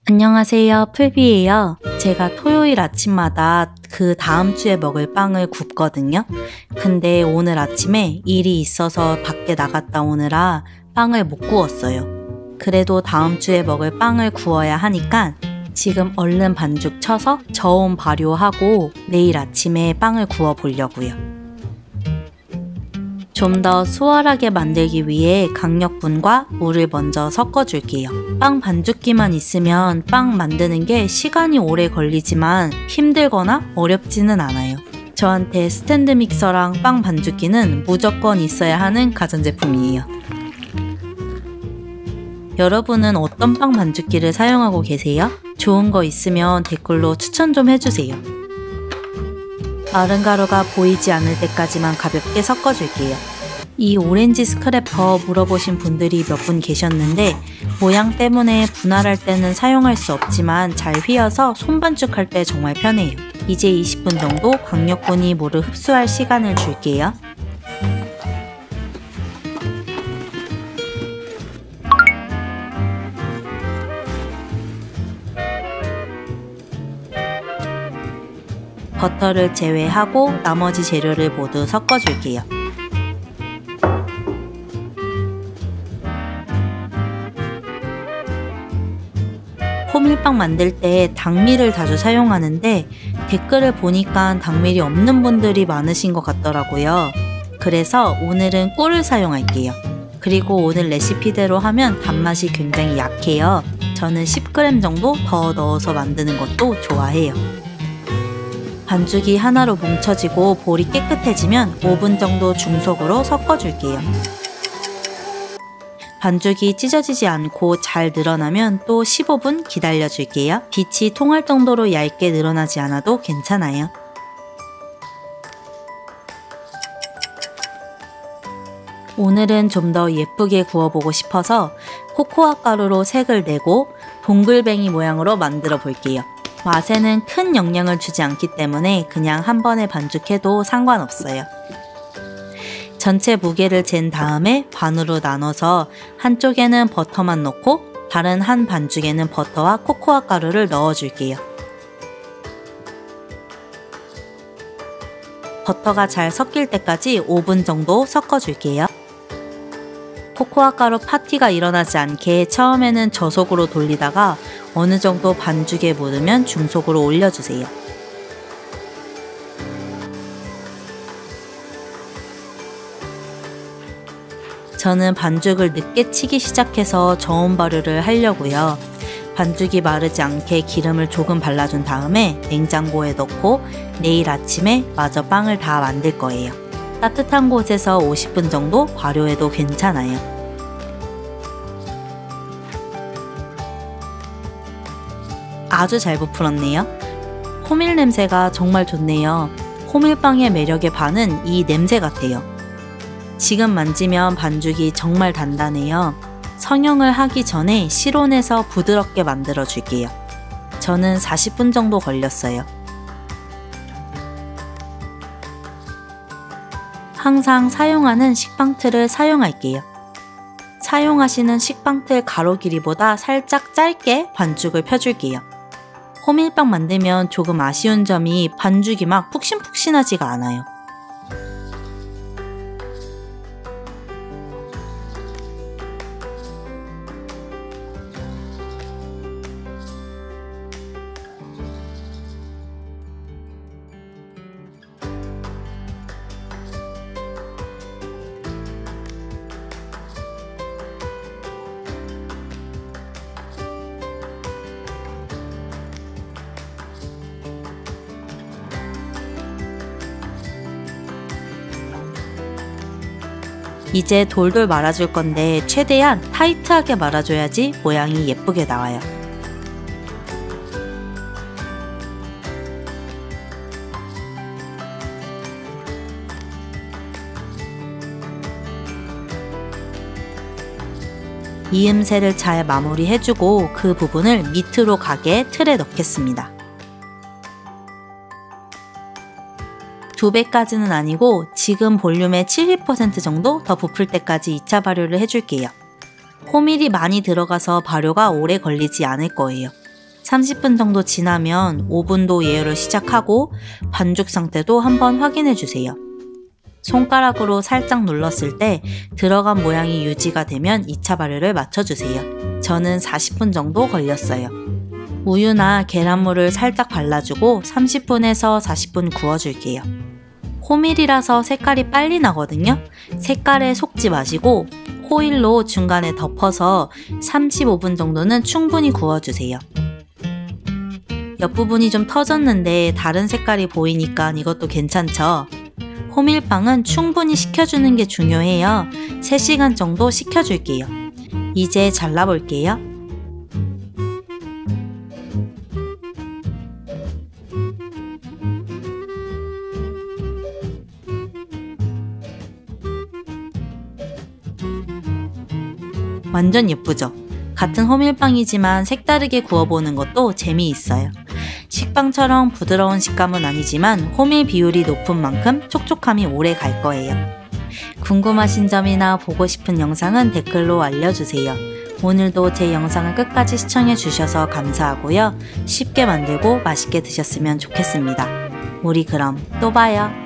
안녕하세요, 풀비예요. 제가 토요일 아침마다 그 다음 주에 먹을 빵을 굽거든요. 근데 오늘 아침에 일이 있어서 밖에 나갔다 오느라 빵을 못 구웠어요. 그래도 다음 주에 먹을 빵을 구워야 하니까 지금 얼른 반죽 쳐서 저온 발효하고 내일 아침에 빵을 구워 보려고요. 좀 더 수월하게 만들기 위해 강력분과 물을 먼저 섞어줄게요. 빵 반죽기만 있으면 빵 만드는 게 시간이 오래 걸리지만 힘들거나 어렵지는 않아요. 저한테 스탠드 믹서랑 빵 반죽기는 무조건 있어야 하는 가전제품이에요. 여러분은 어떤 빵 반죽기를 사용하고 계세요? 좋은 거 있으면 댓글로 추천 좀 해주세요. 마른 가루가 보이지 않을 때까지만 가볍게 섞어줄게요. 이 오렌지 스크래퍼 물어보신 분들이 몇 분 계셨는데 모양 때문에 분할할 때는 사용할 수 없지만 잘 휘어서 손반죽할 때 정말 편해요. 이제 20분 정도 강력분이 물을 흡수할 시간을 줄게요. 버터를 제외하고 나머지 재료를 모두 섞어줄게요. 호밀빵 만들 때 당밀을 자주 사용하는데 댓글을 보니까 당밀이 없는 분들이 많으신 것 같더라고요. 그래서 오늘은 꿀을 사용할게요. 그리고 오늘 레시피대로 하면 단맛이 굉장히 약해요. 저는 10g 정도 더 넣어서 만드는 것도 좋아해요. 반죽이 하나로 뭉쳐지고 볼이 깨끗해지면 5분 정도 중속으로 섞어줄게요. 반죽이 찢어지지 않고 잘 늘어나면 또 15분 기다려줄게요. 빛이 통할 정도로 얇게 늘어나지 않아도 괜찮아요. 오늘은 좀 더 예쁘게 구워보고 싶어서 코코아 가루로 색을 내고 동글뱅이 모양으로 만들어 볼게요. 맛에는 큰 영향을 주지 않기 때문에 그냥 한 번에 반죽해도 상관없어요. 전체 무게를 잰 다음에 반으로 나눠서 한쪽에는 버터만 넣고 다른 한 반죽에는 버터와 코코아 가루를 넣어줄게요. 버터가 잘 섞일 때까지 5분 정도 섞어줄게요. 코코아 가루 파티가 일어나지 않게 처음에는 저속으로 돌리다가 어느 정도 반죽에 묻으면 중속으로 올려주세요. 저는 반죽을 늦게 치기 시작해서 저온 발효를 하려고요. 반죽이 마르지 않게 기름을 조금 발라준 다음에 냉장고에 넣고 내일 아침에 마저 빵을 다 만들 거예요. 따뜻한 곳에서 50분 정도 발효해도 괜찮아요. 아주 잘 부풀었네요. 호밀 냄새가 정말 좋네요. 호밀빵의 매력의 반은 이 냄새 같아요. 지금 만지면 반죽이 정말 단단해요. 성형을 하기 전에 실온에서 부드럽게 만들어 줄게요. 저는 40분 정도 걸렸어요. 항상 사용하는 식빵틀을 사용할게요. 사용하시는 식빵틀 가로 길이보다 살짝 짧게 반죽을 펴줄게요. 호밀빵 만들면 조금 아쉬운 점이 반죽이 막 푹신푹신하지가 않아요. 이제 돌돌 말아줄 건데 최대한 타이트하게 말아줘야지 모양이 예쁘게 나와요. 이음새를 잘 마무리해주고 그 부분을 밑으로 가게 틀에 넣겠습니다. 2배까지는 아니고 지금 볼륨의 70% 정도 더 부풀 때까지 2차 발효를 해줄게요. 호밀이 많이 들어가서 발효가 오래 걸리지 않을 거예요. 30분 정도 지나면 오븐도 예열을 시작하고 반죽 상태도 한번 확인해 주세요. 손가락으로 살짝 눌렀을 때 들어간 모양이 유지가 되면 2차 발효를 맞춰주세요. 저는 40분 정도 걸렸어요. 우유나 계란물을 살짝 발라주고 30분에서 40분 구워줄게요. 호밀이라서 색깔이 빨리 나거든요. 색깔에 속지 마시고 호일로 중간에 덮어서 35분 정도는 충분히 구워주세요. 옆부분이 좀 터졌는데 다른 색깔이 보이니까 이것도 괜찮죠? 호밀빵은 충분히 식혀주는 게 중요해요. 3시간 정도 식혀줄게요. 이제 잘라볼게요. 완전 예쁘죠? 같은 호밀빵이지만 색다르게 구워보는 것도 재미있어요. 식빵처럼 부드러운 식감은 아니지만 호밀 비율이 높은 만큼 촉촉함이 오래 갈 거예요. 궁금하신 점이나 보고 싶은 영상은 댓글로 알려주세요. 오늘도 제 영상을 끝까지 시청해 주셔서 감사하고요. 쉽게 만들고 맛있게 드셨으면 좋겠습니다. 우리 그럼 또 봐요.